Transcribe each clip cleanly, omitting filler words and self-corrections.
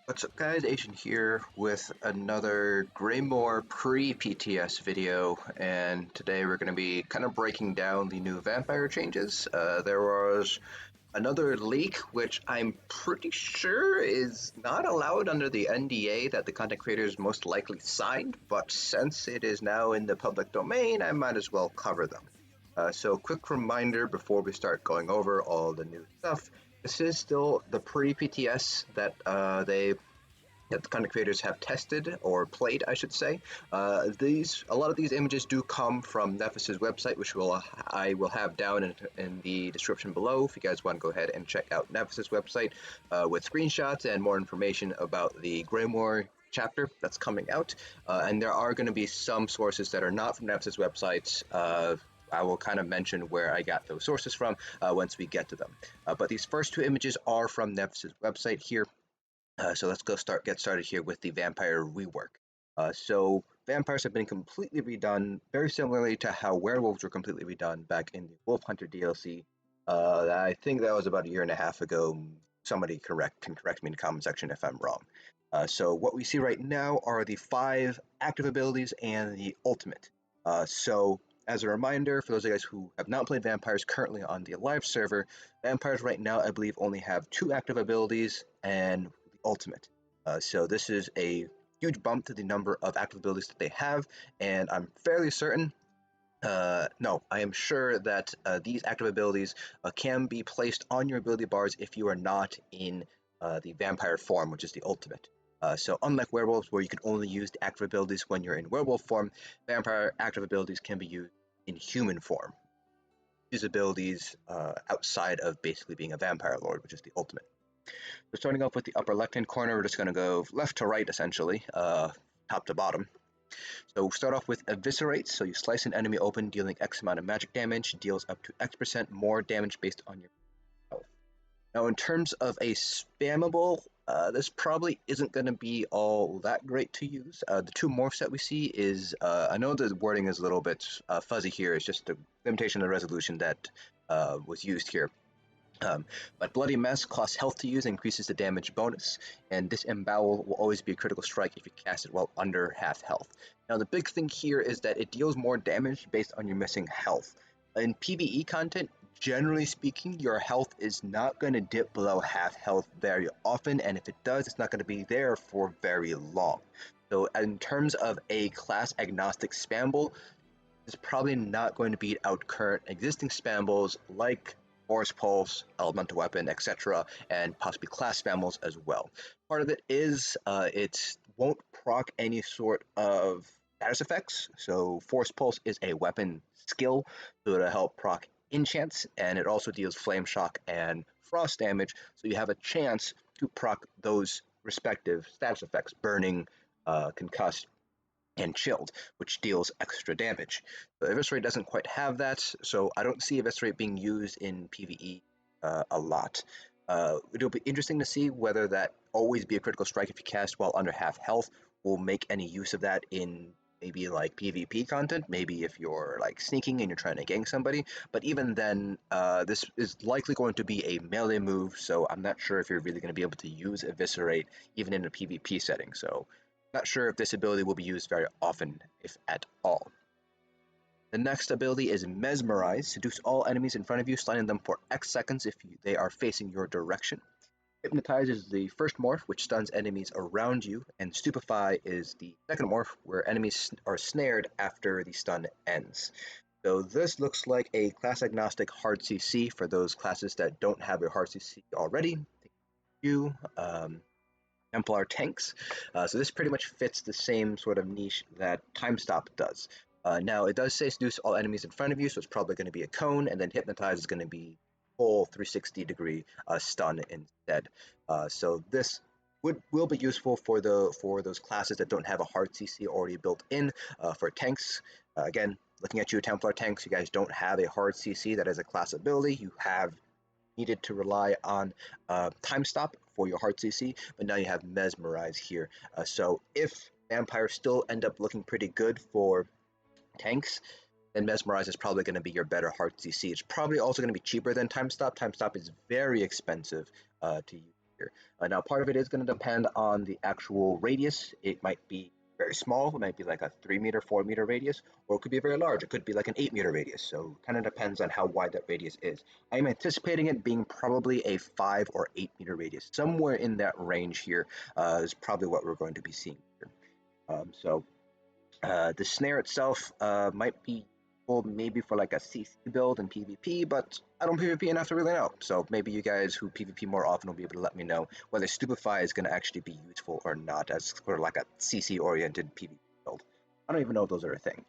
What's up guys, Asian here with another Greymoor pre-PTS video, and today we're going to be kind of breaking down the new vampire changes. There was another leak which I'm pretty sure is not allowed under the NDA that the content creators most likely signed, but since it is now in the public domain, I might as well cover them. So quick reminder before we start going over all the new stuff. This is still the pre-PTS that the content creators have tested or played, I should say. A lot of these images do come from Nephis' website, which I will have down in the description below if you guys want to go ahead and check out Nephis' website with screenshots and more information about the Greymoor chapter that's coming out. And there are going to be some sources that are not from Nephis' websites. I will kind of mention where I got those sources from once we get to them. But these first two images are from Nephis' website here. So let's get started here with the vampire rework. So vampires have been completely redone, very similarly to how werewolves were completely redone back in the Wolf Hunter DLC. I think that was about a year and a half ago. Somebody can correct me in the comment section if I'm wrong. So what we see right now are the 5 active abilities and the ultimate. So as a reminder, for those of you guys who have not played vampires currently on the live server, vampires right now I believe only have 2 active abilities and ultimate. So this is a huge bump to the number of active abilities that they have, and I'm fairly certain, no, I am sure that these active abilities can be placed on your ability bars if you are not in the vampire form, which is the ultimate. So unlike werewolves, where you can only use the active abilities when you're in werewolf form, vampire active abilities can be used in human form. Use abilities outside of basically being a vampire lord, which is the ultimate. So starting off with the upper left-hand corner, we're just going to go left to right, essentially, top to bottom. So we'll start off with Eviscerate. So you slice an enemy open, dealing X amount of magic damage, deals up to X% more damage based on your health. Now, in terms of a spammable, this probably isn't going to be all that great to use. The 2 morphs that we see is, I know the wording is a little bit fuzzy here, it's just the limitation of the resolution that was used here. But Bloody Mess costs health to use and increases the damage bonus, and Disembowel will always be a critical strike if you cast it while under half health. Now the big thing here is that it deals more damage based on your missing health. In PvE content, generally speaking, your health is not going to dip below half health very often, and if it does, it's not going to be there for very long. So in terms of a class agnostic spamble, it's probably not going to beat out current existing spambles like Force Pulse, Elemental Weapon, etc., and possibly class spambles as well. Part of it is it won't proc any sort of status effects. So Force Pulse is a weapon skill, so it'll help proc enchants, and it also deals Flame Shock and Frost damage, so you have a chance to proc those respective status effects, Burning, Concussed, and Chilled, which deals extra damage. The Eviscerate doesn't quite have that, so I don't see Eviscerate being used in PvE a lot. It'll be interesting to see whether that always be a critical strike if you cast while under half health will make any use of that in maybe like PvP content, maybe if you're like sneaking and you're trying to gank somebody, but even then, this is likely going to be a melee move, so I'm not sure if you're really going to be able to use Eviscerate even in a PvP setting, so not sure if this ability will be used very often, if at all. The next ability is Mesmerize. Seduce all enemies in front of you, stunning them for X seconds if they are facing your direction. Hypnotize is the first morph, which stuns enemies around you, and Stupefy is the second morph, where enemies are snared after the stun ends. So this looks like a class-agnostic hard CC for those classes that don't have a hard CC already. You, Templar tanks. So this pretty much fits the same sort of niche that Time Stop does. Now, it does say seduce all enemies in front of you, so it's probably going to be a cone, and then Hypnotize is going to be full 360-degree stun instead. So this will be useful for those classes that don't have a hard CC already built in. For tanks, again, looking at you, Templar tanks, you guys don't have a hard CC that is a class ability. You have needed to rely on Time Stop for your hard CC, but now you have Mesmerize here. So if vampires still end up looking pretty good for tanks, then Mesmerize is probably going to be your better hard CC. It's probably also going to be cheaper than Time Stop. Time Stop is very expensive to use here. Now, part of it is going to depend on the actual radius. It might be very small. It might be like a 3 meter, 4 meter radius, or it could be very large. It could be like an 8 meter radius. So kind of depends on how wide that radius is. I'm anticipating it being probably a 5 or 8 meter radius. Somewhere in that range here is probably what we're going to be seeing here. The snare itself might be useful maybe for like a CC build in PvP, but I don't PvP enough to really know. So maybe you guys who PvP more often will be able to let me know whether Stupefy is going to actually be useful or not as sort of like a CC-oriented PvP build. I don't even know if those are a thing.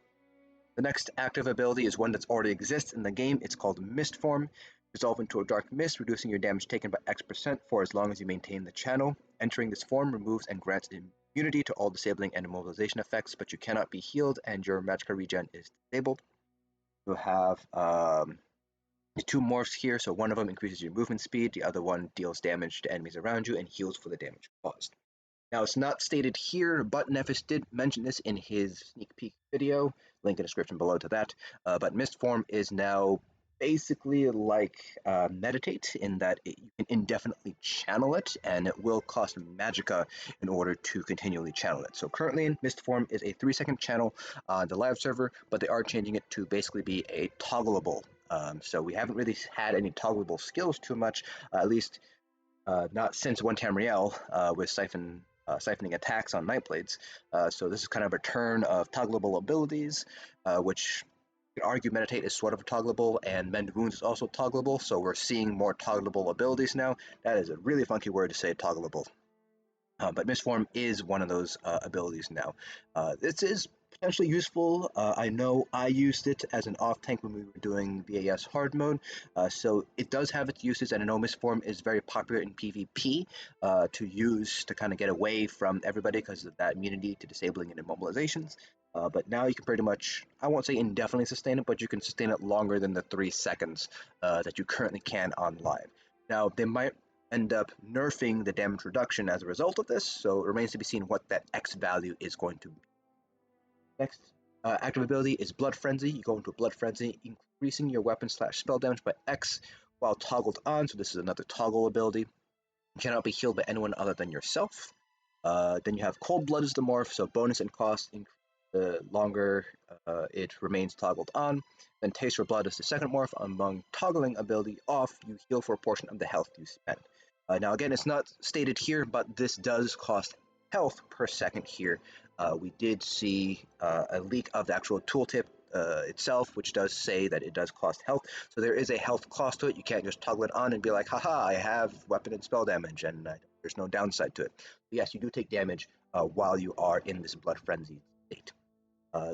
The next active ability is one that already exists in the game. It's called Mist Form. Dissolve into a dark mist, reducing your damage taken by X% for as long as you maintain the channel. Entering this form removes and grants immunity to all disabling and immobilization effects, but you cannot be healed and your magicka regen is disabled. You have two morphs here, so one of them increases your movement speed, the other one deals damage to enemies around you and heals for the damage caused. Now, it's not stated here, but Nephis did mention this in his sneak peek video, link in the description below to that, but Mist Form is now basically like Meditate in that you can indefinitely channel it, and it will cost magicka in order to continually channel it. So currently, Mist Form is a 3-second channel on the live server, but they are changing it to basically be a toggleable. So we haven't really had any toggleable skills too much, at least not since One Tamriel with siphoning attacks on Nightblades. So this is kind of a turn of toggleable abilities, which you can argue Meditate is sort of toggleable, and Mend Wounds is also toggleable, so we're seeing more toggleable abilities now. That is a really funky word to say, toggleable. But Mist Form is one of those abilities now. This is potentially useful. I know I used it as an off tank when we were doing VAS hard mode, so it does have its uses, and I know Mist Form is very popular in PvP to use to kind of get away from everybody because of that immunity to disabling and immobilizations. But now you can pretty much, I won't say indefinitely sustain it, but you can sustain it longer than the 3 seconds that you currently can on live. Now, they might end up nerfing the damage reduction as a result of this, so it remains to be seen what that X value is going to be. Next active ability is Blood Frenzy. You go into a Blood Frenzy, increasing your weapon/spell damage by X while toggled on, so this is another toggle ability. You cannot be healed by anyone other than yourself. Then you have Cold Blood as the morph, so bonus and cost increase the longer it remains toggled on. Then Taste for Blood is the second morph. Among toggling ability off, you heal for a portion of the health you spend. Now again, it's not stated here, but this does cost health per second here. We did see a leak of the actual tooltip itself, which does say that it does cost health. So there is a health cost to it. You can't just toggle it on and be like, haha, I have weapon and spell damage, and there's no downside to it. But yes, you do take damage while you are in this Blood Frenzy state.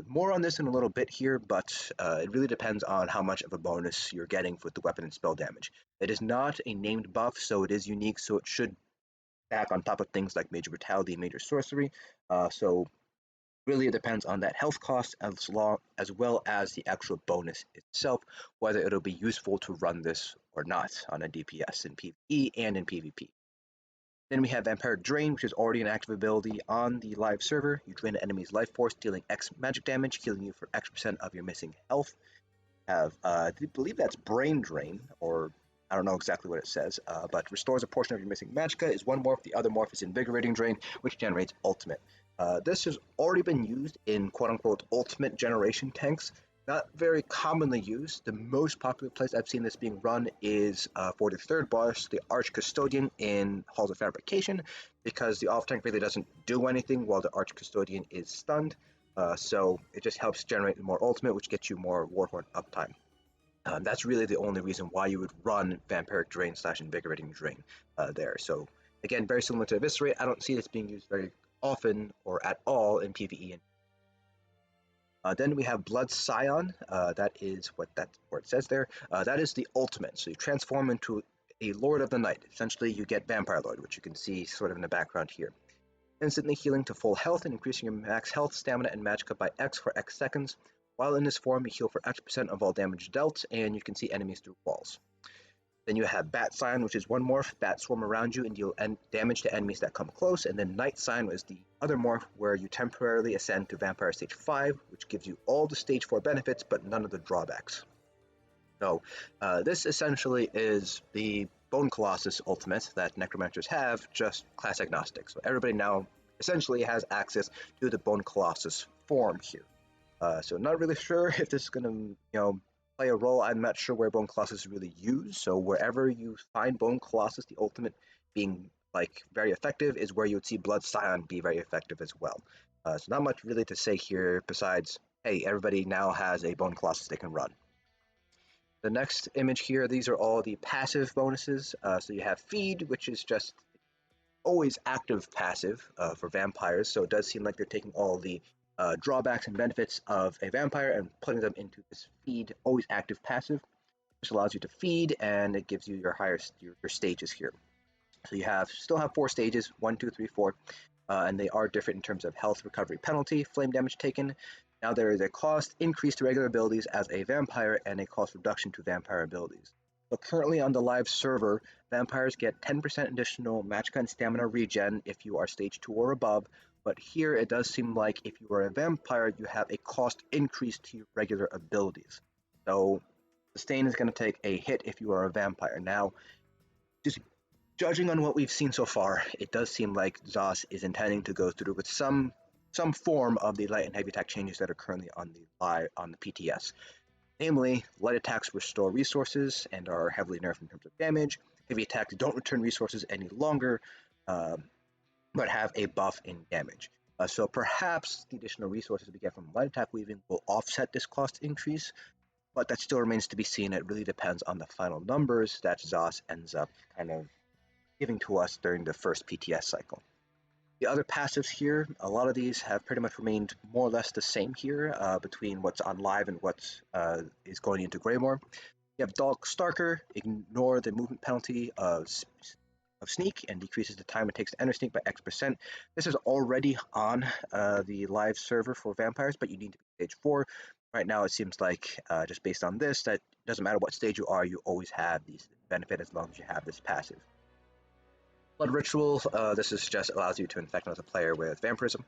More on this in a little bit here, but it really depends on how much of a bonus you're getting with the weapon and spell damage. It is not a named buff, so it is unique, so it should stack on top of things like Major Brutality and Major Sorcery. So really it depends on that health cost as well as the actual bonus itself, whether it'll be useful to run this or not on a DPS in PvE and in PvP. Then we have Vampiric Drain, which is already an active ability on the live server. You drain an enemy's life force, dealing X magic damage, healing you for X% of your missing health. I believe that's Brain Drain, or I don't know exactly what it says, but restores a portion of your missing magicka is one morph. The other morph is Invigorating Drain, which generates ultimate. This has already been used in quote-unquote ultimate generation tanks. Not very commonly used. The most popular place I've seen this being run is for the third boss, the Arch Custodian in Halls of Fabrication, because the off-tank really doesn't do anything while the Arch Custodian is stunned. So it just helps generate more ultimate, which gets you more Warhorn uptime. That's really the only reason why you would run Vampiric Drain / Invigorating Drain there. So again, very similar to Eviscerate. I don't see this being used very often or at all in PvE. Then we have Blood Scion. That is what it says there. That is the ultimate. So you transform into a Lord of the Night. Essentially, you get Vampire Lord, which you can see sort of in the background here. Instantly healing to full health and increasing your max health, stamina, and magicka by X for X seconds. While in this form, you heal for X% of all damage dealt, and you can see enemies through walls. Then you have Bat Sign, which is one morph. Bats swarm around you and deal damage to enemies that come close. And then Night Sign is the other morph, where you temporarily ascend to Vampire Stage 5, which gives you all the Stage 4 benefits, but none of the drawbacks. So this essentially is the Bone Colossus ultimate that necromancers have, just class agnostic. So everybody now essentially has access to the Bone Colossus form here. So not really sure if this is going to, play a role. I'm not sure where Bone Colossus is really used. So wherever you find Bone Colossus, the ultimate being like very effective, is where you would see Blood Scion be very effective as well. So not much really to say here besides, hey, everybody now has a Bone Colossus they can run. The next image here, these are all the passive bonuses. So you have Feed, which is just always active passive for vampires. So it does seem like they're taking all the drawbacks and benefits of a vampire and putting them into this Feed, always active passive, which allows you to feed, and it gives you your your stages here. So you still have 4 stages, 1, 2, 3, 4, and they are different in terms of health, recovery, penalty, flame damage taken. Now there is a cost increase to regular abilities as a vampire and a cost reduction to vampire abilities. So currently on the live server, vampires get 10% additional magic and stamina regen if you are stage 2 or above, but here it does seem like if you are a vampire, you have a cost increase to your regular abilities. So the stain is going to take a hit if you are a vampire. Now, just judging on what we've seen so far, it does seem like ZOS is intending to go through with some form of the light and heavy attack changes that are currently on the PTS. Namely, light attacks restore resources and are heavily nerfed in terms of damage. Heavy attacks don't return resources any longer, but have a buff in damage. So perhaps the additional resources we get from light attack weaving will offset this cost increase, but that still remains to be seen. It really depends on the final numbers that ZOS ends up kind of giving to us during the first PTS cycle. The other passives here, a lot of these have pretty much remained more or less the same here between what's on live and what is going into Greymoor. You have Dog Starker, ignore the movement penalty of Sneak and decreases the time it takes to enter Sneak by X%. This is already on the live server for vampires, but you need to be stage 4. Right now it seems like, just based on this, that it doesn't matter what stage you are, you always have these benefit as long as you have this passive. Blood Ritual, this is just allows you to infect another player with vampirism.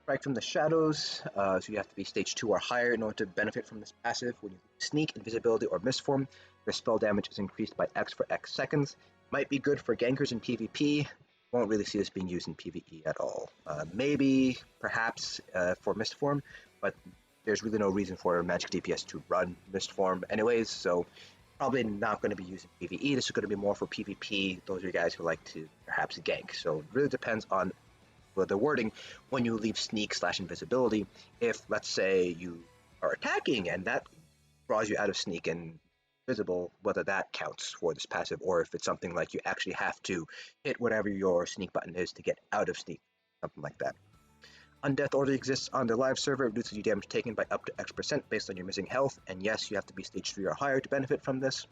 Strike from the Shadows, so you have to be stage 2 or higher in order to benefit from this passive. When you sneak, invisibility, or mistform, your spell damage is increased by X for X seconds. Might be good for gankers in PvP. Won't really see this being used in PvE at all. Maybe, perhaps, for mistform, but there's really no reason for magic DPS to run mistform anyways, so probably not going to be used in PvE. This is going to be more for PvP, those are guys who like to perhaps gank. So it really depends on the wording when you leave sneak / invisibility. If, let's say, you are attacking and that draws you out of sneak and visible, whether that counts for this passive, or if it's something like you actually have to hit whatever your sneak button is to get out of sneak, something like that. Undeath already exists on the live server. It reduces your damage taken by up to X% based on your missing health, and yes, you have to be stage 3 or higher to benefit from this.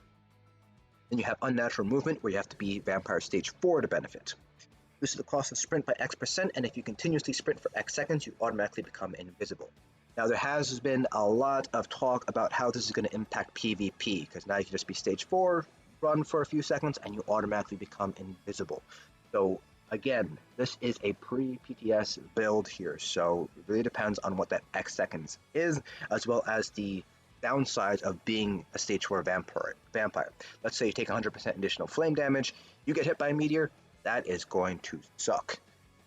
Then you have Unnatural Movement, where you have to be Vampire stage 4 to benefit. Reduces the cost of sprint by X%, and if you continuously sprint for X seconds, you automatically become invisible. Now, there has been a lot of talk about how this is going to impact PvP, because now you can just be stage 4, run for a few seconds, and you automatically become invisible. So again, this is a pre-PTS build here, so it really depends on what that X seconds is, as well as the downsides of being a stage 4 vampire. Let's say you take 100% additional flame damage, you get hit by a meteor, that is going to suck.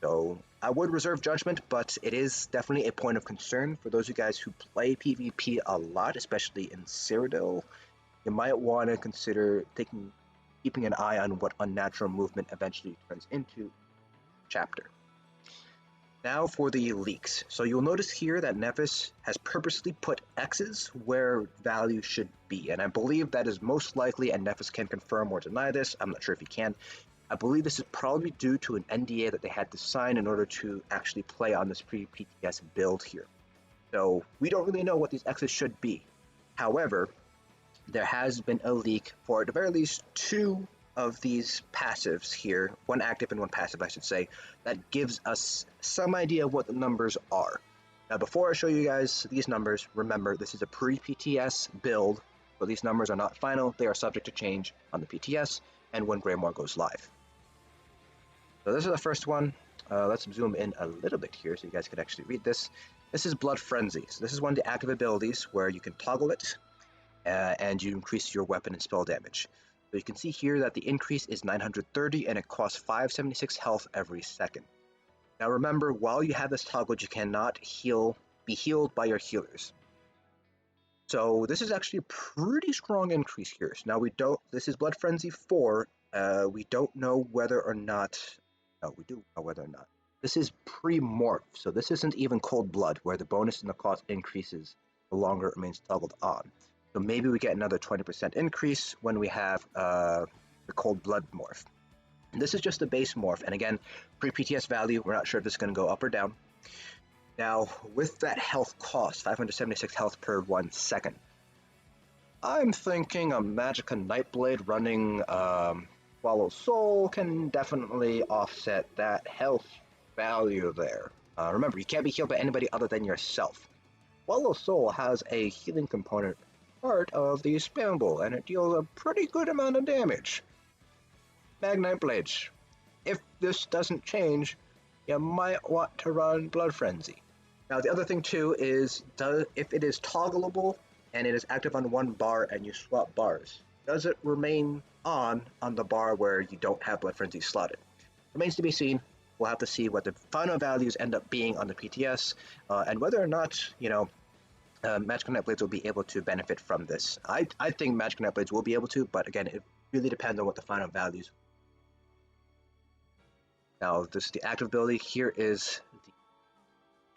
So I would reserve judgment, but it is definitely a point of concern for those of you guys who play PvP a lot, especially in Cyrodiil. You might want to consider keeping an eye on what Unnatural Movement eventually turns into chapter. Now for the leaks. So you'll notice here that Nephis has purposely put X's where value should be, and I believe that is most likely, and Nephis can confirm or deny this, I'm not sure if he can. I believe this is probably due to an NDA that they had to sign in order to actually play on this pre-PTS build here. So we don't really know what these X's should be. However, there has been a leak for at the very least 2 of these passives here, one active and one passive I should say, that gives us some idea of what the numbers are. Now before I show you guys these numbers, remember this is a pre-PTS build, so these numbers are not final, they are subject to change on the PTS and when Greymoor goes live. So this is the first one. Let's zoom in a little bit here so you guys can actually read this. This is Blood Frenzy. So this is one of the active abilities where you can toggle it and you increase your weapon and spell damage. So you can see here that the increase is 930 and it costs 576 health every second. Now remember, while you have this toggled, you cannot be healed by your healers. So this is actually a pretty strong increase here. So now this is Blood Frenzy 4. We don't know whether or not, no, we do know whether or not. This is pre-morph, so this isn't even Cold Blood, where the bonus and the cost increases the longer it remains toggled on. So maybe we get another 20% increase when we have the Cold Blood morph. And this is just the base morph, and again, pre-PTS value, we're not sure if this is going to go up or down. Now, with that health cost, 576 health per 1 second, I'm thinking a Magicka Nightblade running Swallow Soul can definitely offset that health value there. Remember, you can't be healed by anybody other than yourself. Swallow Soul has a healing component part of the spammable, and it deals a pretty good amount of damage. Nightblades. If this doesn't change, you might want to run Blood Frenzy. Now the other thing too is, if it is toggleable and it is active on one bar and you swap bars, does it remain on the bar where you don't have Blood Frenzy slotted? Remains to be seen. We'll have to see what the final values end up being on the PTS, and whether or not, Magicka Nightblades will be able to benefit from this. I think Magicka Nightblades will be able to, but again, it really depends on what the final values. Now, this is the active ability. Here is the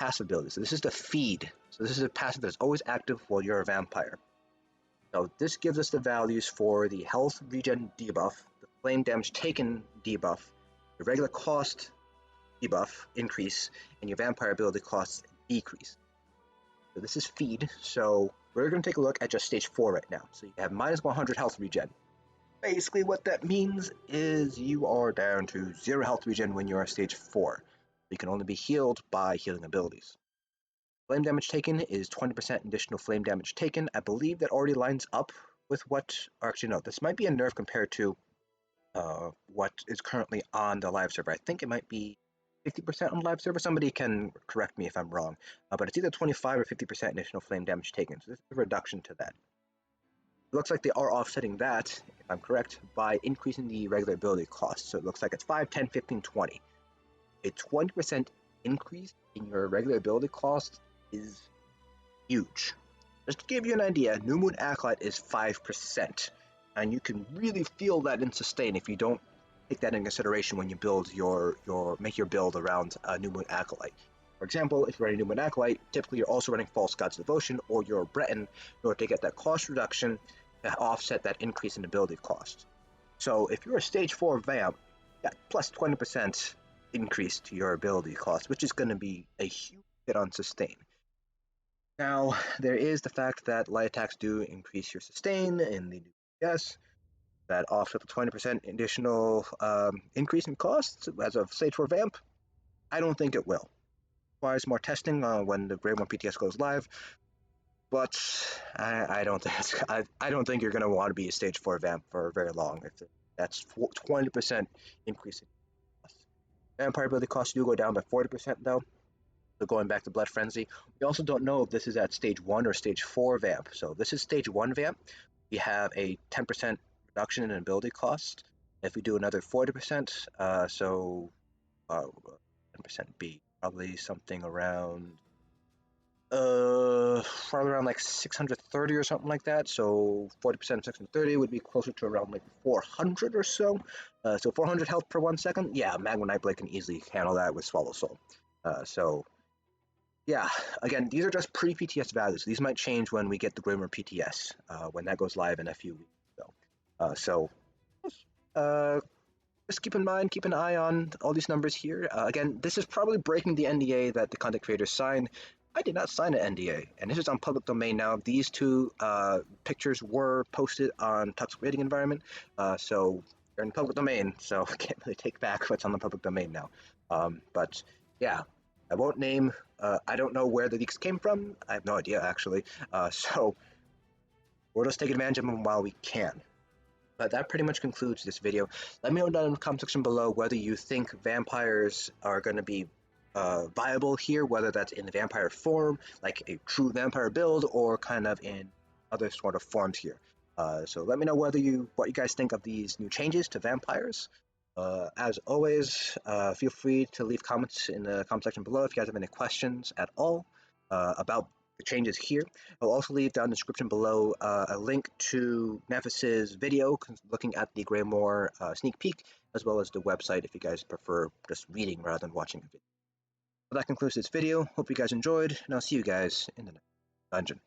passive ability. So this is the feed. So this is a passive that's always active while you're a vampire. So this gives us the values for the health regen debuff, the flame damage taken debuff, the regular cost debuff increase, and your vampire ability cost decrease. So this is feed. So we're going to take a look at just stage 4 right now. So you have minus 100 health regen. Basically what that means is you are down to 0 health regen when you are stage 4. You can only be healed by healing abilities. Flame damage taken is 20% additional flame damage taken. I believe that already lines up with what, or actually no, this might be a nerf compared to what is currently on the live server. I think it might be 50% on the live server. Somebody can correct me if I'm wrong, but it's either 25 or 50% additional flame damage taken. So this is a reduction to that. It looks like they are offsetting that, if I'm correct, by increasing the regular ability cost. So it looks like it's 5, 10, 15, 20. A 20% increase in your regular ability cost is huge. Just to give you an idea, New Moon Acolyte is 5%, and you can really feel that in sustain if you don't take that in consideration when you build make your build around New Moon Acolyte. For example, if you're running New Moon Acolyte, typically you're also running False God's Devotion or your Breton in order to get that cost reduction to offset that increase in ability cost. So if you're a stage 4 vamp, you got plus 20% increase to your ability cost, which is going to be a huge hit on sustain. Now, there is the fact that light attacks do increase your sustain in the new PS. That offset the 20% additional increase in costs as of stage 4 vamp. I don't think it will. Requires more testing when the Greymoor PTS goes live, but I don't think you're going to want to be a stage 4 vamp for very long. If that's 20% increase in cost. Vampire ability costs do go down by 40% though. So going back to Blood Frenzy, we also don't know if this is at stage 1 or stage 4 vamp. So this is stage 1 vamp. We have a 10% reduction in ability cost. If we do another 40%, 10% be probably something around probably around like 630 or something like that. So 40% of 630 would be closer to around like 400 or so. So 400 health per 1 second. Yeah, Magma Nightblade can easily handle that with Swallow Soul. Yeah, again, these are just pre-PTS values. These might change when we get the Greymoor PTS, when that goes live in a few weeks. Just keep in mind, keep an eye on all these numbers here. Again, this is probably breaking the NDA that the content creators signed. I did not sign an NDA, and this is on public domain now. These two pictures were posted on Toxic Rating Environment, so they're in public domain, so I can't really take back what's on the public domain now. But yeah, I won't name, I don't know where the leaks came from. I have no idea, actually. So we'll just take advantage of them while we can. But that pretty much concludes this video. Let me know down in the comment section below whether you think vampires are going to be viable here, whether that's in the vampire form, like a true vampire build, or kind of in other sort of forms here. So let me know what you guys think of these new changes to vampires. As always, feel free to leave comments in the comment section below if you guys have any questions at all about the changes here. I'll also leave down in the description below a link to Nefis's video looking at the Greymoor sneak peek, as well as the website if you guys prefer just reading rather than watching a video. Well, that concludes this video. Hope you guys enjoyed, and I'll see you guys in the next dungeon.